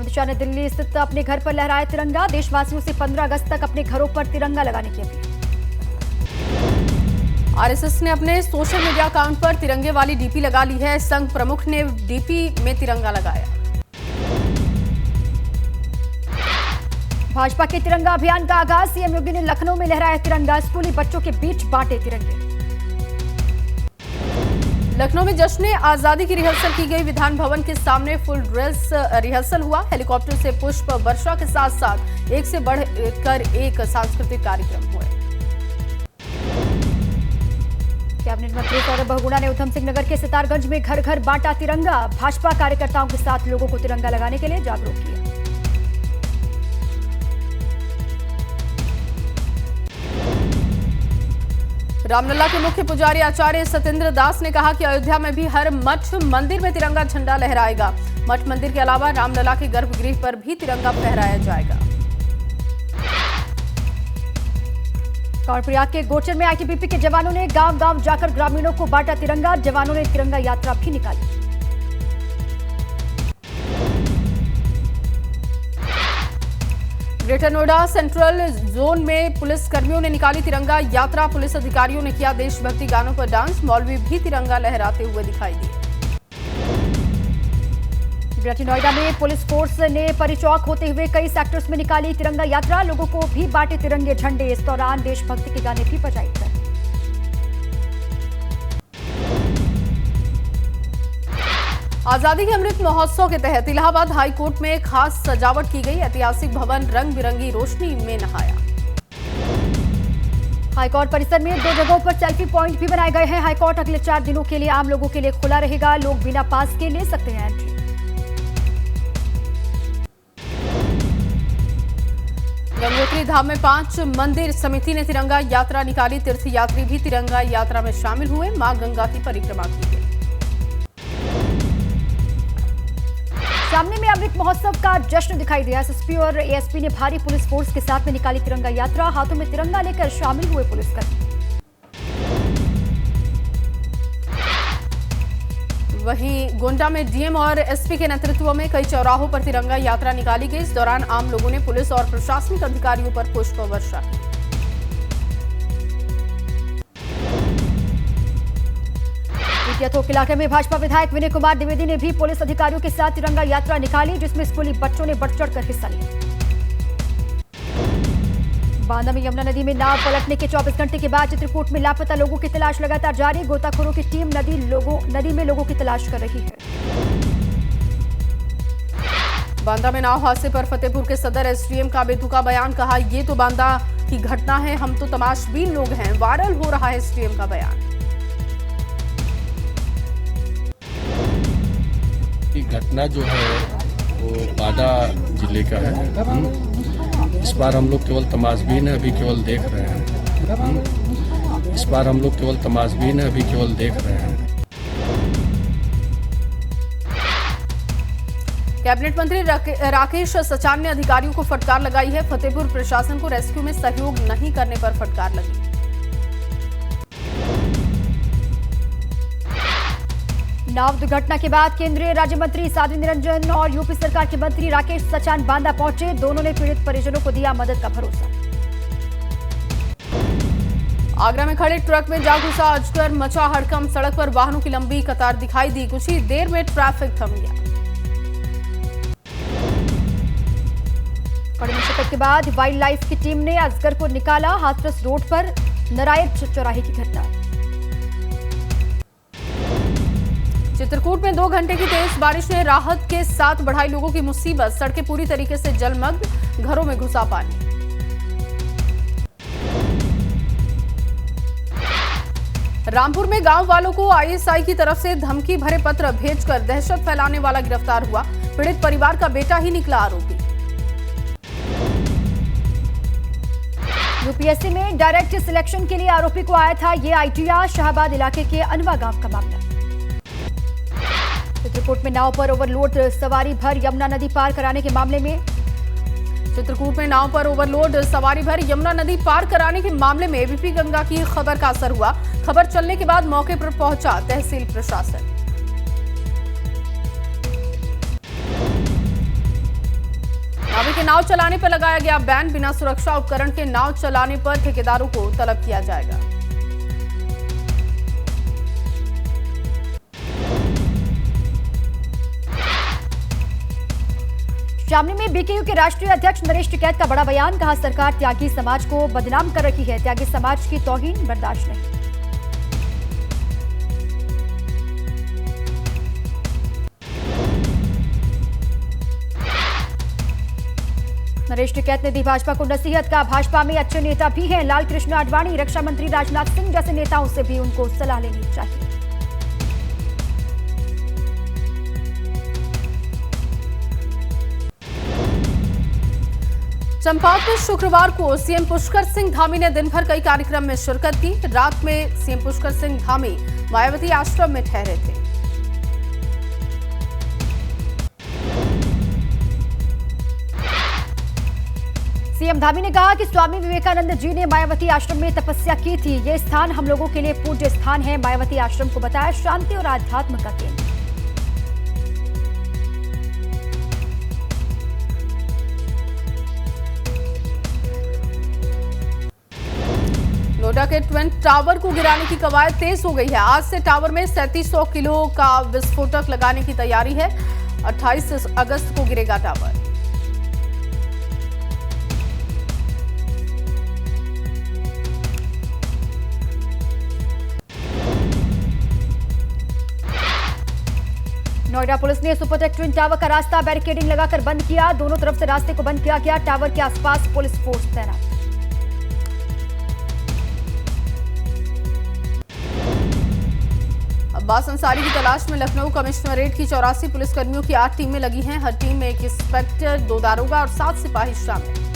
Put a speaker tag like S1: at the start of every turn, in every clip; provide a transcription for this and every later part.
S1: अमित शाह ने दिल्ली स्थित अपने घर पर लहराया तिरंगा। देशवासियों से 15 अगस्त तक अपने घरों पर तिरंगा लगाने की अपील।
S2: आरएसएस ने अपने सोशल मीडिया अकाउंट पर तिरंगे वाली डीपी लगा ली है। संघ प्रमुख ने डीपी में तिरंगा लगाया।
S1: भाजपा के तिरंगा अभियान का आगाज। सीएम योगी ने लखनऊ में लहराया तिरंगा। स्कूली बच्चों के बीच बांटे तिरंगे।
S2: लखनऊ में जश्न आजादी की रिहर्सल की गई। विधान भवन के सामने फुल ड्रेस रिहर्सल हुआ। हेलीकॉप्टर से पुष्प वर्षा के साथ साथ एक से बढ़कर एक सांस्कृतिक कार्यक्रम हुए।
S1: कैबिनेट मंत्री सौरभ बहुगुणा ने उधम सिंह नगर के सितारगंज में घर घर बांटा तिरंगा। भाजपा कार्यकर्ताओं के साथ लोगों को तिरंगा लगाने के लिए जागरूक किया।
S2: रामलला के मुख्य पुजारी आचार्य सत्येंद्र दास ने कहा कि अयोध्या में भी हर मठ मंदिर में तिरंगा झंडा लहराएगा। मठ मंदिर के अलावा रामलला के गर्भगृह पर भी तिरंगा फहराया जाएगा।
S1: कर्णप्रयाग के गोचर में आईटीबीपी के जवानों ने गांव-गांव जाकर ग्रामीणों को बांटा तिरंगा। जवानों ने तिरंगा यात्रा भी निकाली।
S2: ग्रेटर नोएडा सेंट्रल जोन में पुलिस कर्मियों ने निकाली तिरंगा यात्रा। पुलिस अधिकारियों ने किया देशभक्ति गानों पर डांस। मौलवी भी तिरंगा लहराते हुए दिखाई दिए।
S1: ग्रेटर नोएडा में पुलिस फोर्स ने परिचौक होते हुए कई सेक्टर्स में निकाली तिरंगा यात्रा। लोगों को भी बांटे तिरंगे झंडे। इस दौरान देशभक्ति के गाने भी बजाए गए।
S2: आजादी के अमृत महोत्सव के तहत इलाहाबाद हाई कोर्ट में खास सजावट की गई। ऐतिहासिक भवन रंग बिरंगी रोशनी में नहाया।
S1: हाईकोर्ट परिसर में 2 जगहों पर सेल्फी पॉइंट भी बनाए गए हैं। हाईकोर्ट अगले 4 दिनों के लिए आम लोगों के लिए खुला रहेगा। लोग बिना पास के ले सकते हैं एंट्री।
S2: गंगोत्री धाम में 5 मंदिर समिति ने तिरंगा यात्रा निकाली। तीर्थ यात्री भी तिरंगा यात्रा में शामिल हुए। मां गंगा की परिक्रमा की गई।
S1: सामने में अमृत महोत्सव का जश्न दिखाई दिया। एसएसपी और एएसपी ने भारी पुलिस फोर्स के साथ में निकाली तिरंगा यात्रा। हाथों में तिरंगा लेकर शामिल हुए पुलिसकर्मी।
S2: वहीं गोंडा में डीएम और एसपी के नेतृत्व में कई चौराहों पर तिरंगा यात्रा निकाली गई। इस दौरान आम लोगों ने पुलिस और प्रशासनिक अधिकारियों पर पुष्प वर्षा की।
S1: थोक इलाके में भाजपा विधायक विनय कुमार द्विवेदी ने भी पुलिस अधिकारियों के साथ तिरंगा यात्रा निकाली, जिसमें स्कूली बच्चों ने बढ़ चढ़कर हिस्सा लिया। बांदा में यमुना नदी में नाव पलटने के 24 घंटे के बाद चित्रकूट में लापता लोगों की तलाश लगातार जारी। गोताखोरों की टीम नदी में लोगों की तलाश कर रही है।
S2: बांदा में नाव हादसे पर फतेहपुर के सदर एसडीएम का बेतुका बयान। कहा, ये तो बांदा की घटना है, हम तो तमाशबीन लोग हैं। वायरल हो रहा है एसडीएम का बयान।
S3: घटना जो है वो बांदा जिले का है। इस बार हम लोग केवल तमाशबीन है, अभी केवल देख रहे हैं। इस बार हम लोग केवल तमाशबीन है, अभी केवल देख रहे हैं।
S2: कैबिनेट मंत्री राकेश सचान ने अधिकारियों को फटकार लगाई है। फतेहपुर प्रशासन को रेस्क्यू में सहयोग नहीं करने पर फटकार लगी।
S1: नाव दुर्घटना के बाद केंद्रीय राज्य मंत्री साध्वी निरंजन और यूपी सरकार के मंत्री राकेश सचान बांदा पहुंचे। दोनों ने पीड़ित परिजनों को दिया मदद का भरोसा।
S2: आगरा में खड़े ट्रक में जा घुसा अजगर, मचा हड़कंप। सड़क पर वाहनों की लंबी कतार दिखाई दी। कुछ ही देर में ट्रैफिक थम गया।
S1: कड़ी मुश्किल के बाद वाइल्ड लाइफ की टीम ने अजगर को निकाला। हाथरस रोड पर नारायण चौराहे की घटना।
S2: चित्रकूट में 2 घंटे की तेज बारिश ने राहत के साथ बढ़ाई लोगों की मुसीबत। सड़कें पूरी तरीके से जलमग्न, घरों में घुसा पानी। रामपुर में गांव वालों को आईएसआई की तरफ से धमकी भरे पत्र भेजकर दहशत फैलाने वाला गिरफ्तार हुआ। पीड़ित परिवार का बेटा ही निकला आरोपी।
S1: यूपीएससी में डायरेक्ट सिलेक्शन के लिए आरोपी को आया था ये आइडिया। शाहबाद इलाके के अनवा गांव का मामला। चित्रकूट में नाव पर ओवरलोड सवारी भर यमुना नदी पार कराने के मामले में
S2: चित्रकूट में नाव पर ओवरलोड सवारी भर यमुना नदी पार कराने के मामले में एबीपी गंगा की खबर का असर हुआ। खबर चलने के बाद मौके पर पहुंचा तहसील प्रशासन। नाव चलाने पर लगाया गया बैन। बिना सुरक्षा उपकरण के नाव चलाने पर ठेकेदारों को तलब किया जाएगा।
S1: शामली में बीकेयू के राष्ट्रीय अध्यक्ष नरेश टिकैत का बड़ा बयान। कहा, सरकार त्यागी समाज को बदनाम कर रही है। त्यागी समाज की तौहीन बर्दाश्त नहीं। नरेश टिकैत ने दी भाजपा को नसीहत। का भाजपा में अच्छे नेता भी हैं। लाल कृष्ण आडवाणी, रक्षा मंत्री राजनाथ सिंह जैसे नेताओं से भी उनको सलाह लेनी चाहिए।
S2: चंपावत में शुक्रवार को सीएम पुष्कर सिंह धामी ने दिन भर कई कार्यक्रम में शिरकत की। रात में सीएम पुष्कर सिंह धामी मायावती आश्रम में ठहरे थे।
S1: सीएम धामी ने कहा कि स्वामी विवेकानंद जी ने मायावती आश्रम में तपस्या की थी। ये स्थान हम लोगों के लिए पूज्य स्थान है। मायावती आश्रम को बताया शांति और आध्यात्म का केंद्र।
S2: नोएडा के ट्विन टावर को गिराने की कवायद तेज हो गई है। आज से टावर में 3700 किलो का विस्फोटक लगाने की तैयारी है। 28 अगस्त को गिरेगा टावर।
S1: नोएडा पुलिस ने सुपरटेक ट्विन टावर का रास्ता बैरिकेडिंग लगाकर बंद किया। दोनों तरफ से रास्ते को बंद किया गया। टावर के आसपास पुलिस फोर्स तैनात।
S2: अब्बास अंसारी की तलाश में लखनऊ कमिश्नरेट की 84 पुलिसकर्मियों की 8 टीमें लगी हैं। हर टीम में एक इंस्पेक्टर, 2 दारोगा और 7 सिपाही शामिल।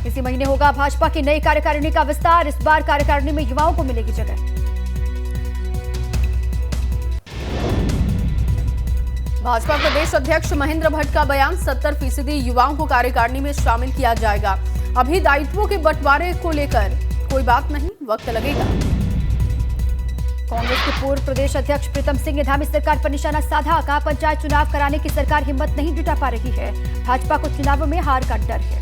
S1: इसी महीने होगा भाजपा की नई कार्यकारिणी का विस्तार। इस बार कार्यकारिणी में युवाओं को मिलेगी जगह।
S2: भाजपा प्रदेश अध्यक्ष महेंद्र भट्ट का बयान। 70% युवाओं को कार्यकारिणी में शामिल किया जाएगा। अभी दायित्वों के बंटवारे को लेकर कोई बात नहीं, वक्त लगेगा।
S1: कांग्रेस के पूर्व प्रदेश अध्यक्ष प्रीतम सिंह ने धामी सरकार पर निशाना साधा। कहा, पंचायत चुनाव कराने की सरकार हिम्मत नहीं जुटा पा रही है। भाजपा को चुनावों में हार का डर है।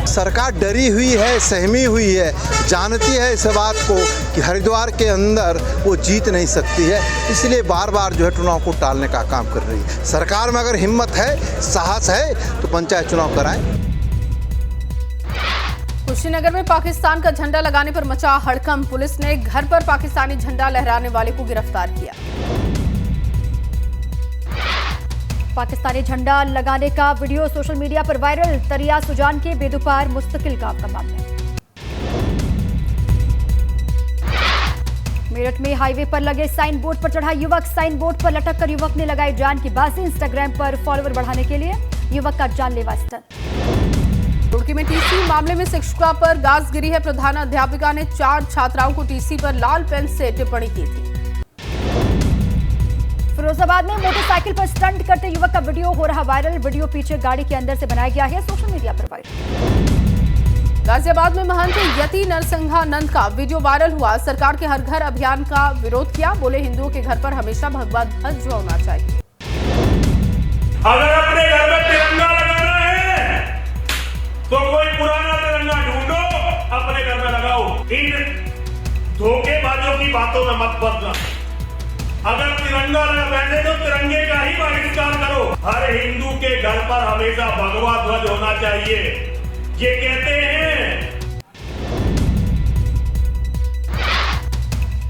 S4: सरकार डरी हुई है, सहमी हुई है, जानती है इस बात को कि हरिद्वार के अंदर वो जीत नहीं सकती है, इसलिए बार बार जो है चुनाव को टालने का काम कर रही है। सरकार में अगर हिम्मत है, साहस है तो पंचायत चुनाव कराएं।
S2: कुशीनगर में पाकिस्तान का झंडा लगाने पर मचा हड़कंप। पुलिस ने घर पर पाकिस्तानी झंडा लहराने वाले को गिरफ्तार किया।
S1: पाकिस्तानी झंडा लगाने का वीडियो सोशल मीडिया पर वायरल। तरिया सुजान के बेदुपार मुस्तकिल गांव का मामला। मेरठ में हाईवे पर लगे साइन बोर्ड पर चढ़ा युवक। साइन बोर्ड पर लटक कर युवक ने लगाई जान की बाजी। इंस्टाग्राम पर फॉलोवर बढ़ाने के लिए युवक का जानलेवा स्टंट।
S2: रुड़की में टीसी मामले में शिक्षिका पर गाज गिरी है। प्रधान अध्यापिका ने 4 छात्राओं को टीसी पर लाल पेन से टिप्पणी की थी।
S1: फिरोजाबाद में मोटरसाइकिल पर स्टंट करते युवक का वीडियो हो रहा वायरल। वीडियो पीछे गाड़ी के अंदर से बनाया गया है, सोशल मीडिया पर वायरल।
S2: गाजियाबाद में महंत यति नरसिंहानंद का वीडियो वायरल हुआ। सरकार के हर घर अभियान का विरोध किया। बोले, हिंदुओं के घर पर हमेशा भगवा ध्वज होना चाहिए।
S5: अगर अपने घर में तिरंगा लगाना है तो कोई पुराना तिरंगा ढूंढो, अपने घर में लगाओ। इन धोखेबाजों की बातों में मत पड़ना। अगर तिरंगा लगा बैठे तो तिरंगे का ही बहिष्कार करो। हर हिंदू के घर पर हमेशा भगवा ध्वज होना चाहिए, ये कहते हैं।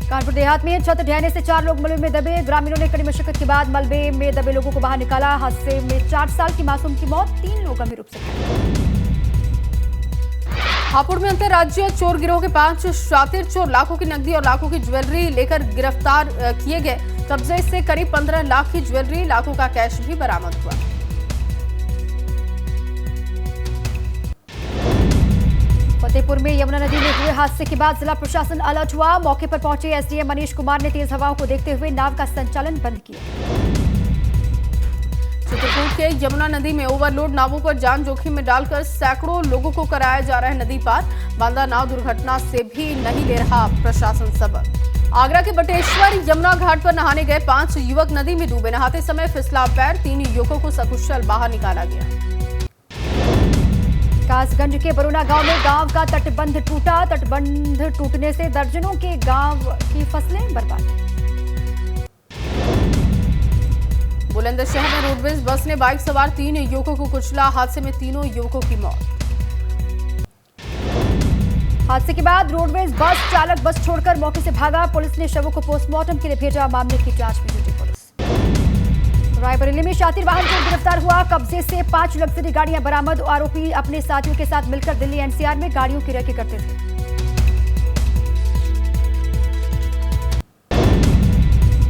S1: कानपुर देहात में छत ढहने से 4 लोग मलबे में दबे। ग्रामीणों ने कड़ी मशक्कत के बाद मलबे में दबे लोगों को बाहर निकाला। हादसे में 4 साल की मासूम की मौत, 3 लोग गंभीर रूप से घायल।
S2: हापुड़ में अंतरराज्यीय चोर गिरोह के 5 शातिर चोर लाखों की नकदी और लाखों की ज्वेलरी लेकर गिरफ्तार किए गए। कब्जे से करीब 15 लाख की ज्वेलरी, लाखों का कैश भी बरामद हुआ।
S1: फतेहपुर में यमुना नदी में हुए हादसे के बाद जिला प्रशासन अलर्ट हुआ। मौके पर पहुंचे एसडीएम मनीष कुमार ने तेज हवाओं को देखते हुए नाव का संचालन बंद किया।
S2: चित्रकूट के यमुना नदी में ओवरलोड नावों पर जान जोखिम में डालकर सैकड़ों लोगों को कराया जा रहा है नदी पार। बांदा नाव दुर्घटना से भी नहीं ले रहा प्रशासन सबक। आगरा के बटेश्वर यमुना घाट पर नहाने गए 5 युवक नदी में डूबे। नहाते समय फिसला पैर, 3 युवकों को सकुशल बाहर निकाला गया।
S1: कासगंज के बरोना गांव में गांव का तटबंध टूटा। तटबंध टूटने से दर्जनों के गांव की फसलें बर्बाद।
S2: बुलंदशहर में रोडवेज बस ने बाइक सवार 3 युवकों को कुचला। हादसे में तीनों युवकों की मौत।
S1: हादसे के बाद रोडवेज बस चालक बस छोड़कर मौके से भागा। पुलिस ने शवों को पोस्टमार्टम के लिए भेजा। मामले की जांच में जुटी पुलिस। रायबरेली में शातिर वाहन चोर गिरफ्तार हुआ। कब्जे से 5 लग्जरी गाड़ियां बरामद। आरोपी अपने साथियों के साथ मिलकर दिल्ली एनसीआर में गाड़ियों की रेकी करते थे।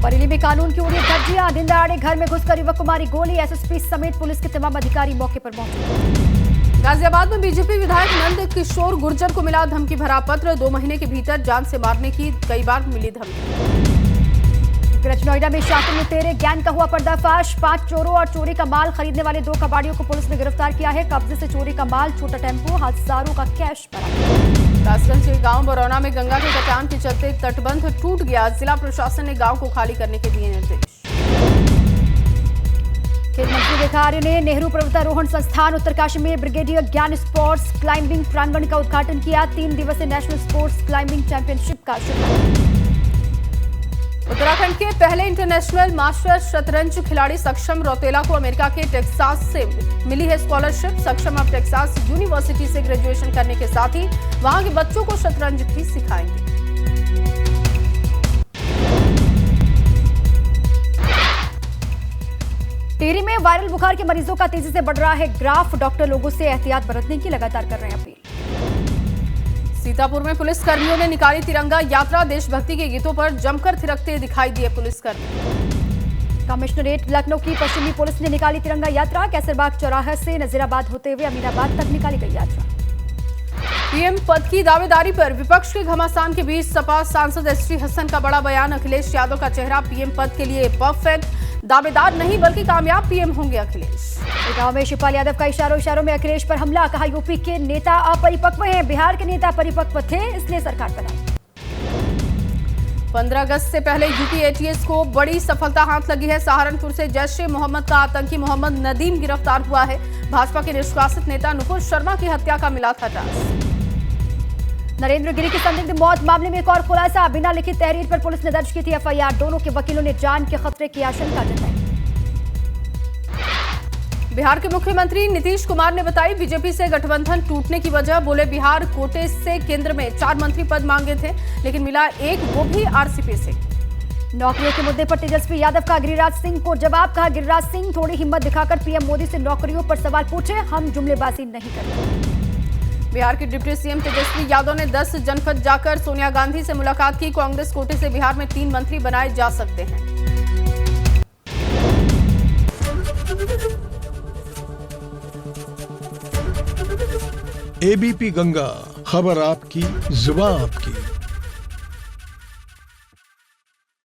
S1: बरेली में कानून की उड़ी धज्जियां। दिन दहाड़े घर में घुसकर युवक को मारी गोली। एसएसपी समेत पुलिस के तमाम अधिकारी मौके पर पहुंचे।
S2: गाजियाबाद में बीजेपी विधायक नंद किशोर गुर्जर को मिला धमकी भरा पत्र। 2 महीने के भीतर जान से मारने की कई बार मिली धमकी। ग्रेटर नोएडा में शातिर लुटेरे गैंग का हुआ पर्दाफाश। 5 चोरों और चोरी का माल खरीदने वाले 2 कबाड़ियों को पुलिस ने गिरफ्तार किया है। कब्जे से चोरी का माल, छोटा टेम्पो, हजारों का कैश बरामद। कासगंज के गांव बरौना में गंगा के कटान के चलते तटबंध टूट गया। जिला प्रशासन ने गांव को खाली करने के दिए निर्देश। खेल मंत्री रेखा आर्य ने नेहरू पर्वतारोहण संस्थान उत्तरकाशी में ब्रिगेडियर ज्ञान स्पोर्ट्स क्लाइंबिंग प्रांगण का उद्घाटन किया। 3 दिवसीय नेशनल स्पोर्ट्स क्लाइंबिंग चैंपियनशिप का शुभारंभ। उत्तराखंड के पहले इंटरनेशनल मास्टर शतरंज खिलाड़ी सक्षम रौतेला को अमेरिका के टेक्सास से मिली है स्कॉलरशिप। सक्षम अब टेक्सास यूनिवर्सिटी से ग्रेजुएशन करने के साथ ही वहां के बच्चों को शतरंज भी सिखाएंगे।
S1: टिहरी में वायरल बुखार के मरीजों का तेजी से बढ़ रहा है ग्राफ। डॉक्टर लोगों से एहतियात बरतने की लगातार कर रहे हैं अपील।
S2: सीतापुर में पुलिस कर्मियों ने निकाली तिरंगा यात्रा। देशभक्ति के गीतों पर जमकर थिरकते दिखाई दिए पुलिसकर्मी।
S1: कमिश्नरेट लखनऊ की पश्चिमी पुलिस ने निकाली तिरंगा यात्रा। कैसरबाग चौराहे से नजीराबाद होते हुए अमीनाबाद तक निकाली गई यात्रा।
S2: पीएम पद की दावेदारी पर विपक्ष के घमासान के बीच सपा सांसद एसटी हसन का बड़ा बयान। अखिलेश यादव का चेहरा पीएम पद के लिए परफेक्ट। दावेदार नहीं बल्कि कामयाब पीएम होंगे अखिलेश। गांव में शिवपाल यादव का इशारों में अखिलेश पर हमला। कहा यूपी के नेता अपरिपक्व हैं, बिहार के नेता परिपक्व थे इसलिए सरकार बनाई। 15 अगस्त से पहले यूपी एटीएस को बड़ी सफलता हाथ लगी है। सहारनपुर से जैश-ए-मोहम्मद का आतंकी मोहम्मद नदीम गिरफ्तार हुआ है। भाजपा के निष्कासित नेता नुपुर शर्मा की हत्या का मिला था टास्क। नरेंद्र गिरी की संदिग्ध मौत मामले में एक और खुलासा। बिना लिखित तहरीर पर पुलिस ने दर्ज की थी एफआईआर। दोनों के वकीलों ने जान के खतरे की आशंका जताई। बिहार के मुख्यमंत्री नीतीश कुमार ने बताई बीजेपी से गठबंधन टूटने की वजह। बोले बिहार कोटे से केंद्र में 4 मंत्री पद मांगे थे लेकिन मिला एक, वो भी आरसीपी से। नौकरियों के मुद्दे पर तेजस्वी यादव का गिरिराज सिंह को जवाब। कहा गिरिराज सिंह थोड़ी हिम्मत दिखाकर पीएम मोदी से नौकरियों पर सवाल पूछे, हम जुमलेबाजी नहीं करते। बिहार के डिप्टी सीएम तेजस्वी यादव ने 10 जनपद जाकर सोनिया गांधी से मुलाकात की। कांग्रेस कोटे से बिहार में 3 मंत्री बनाए जा सकते हैं।
S6: एबीपी गंगा, खबर आपकी, जुबान आपकी।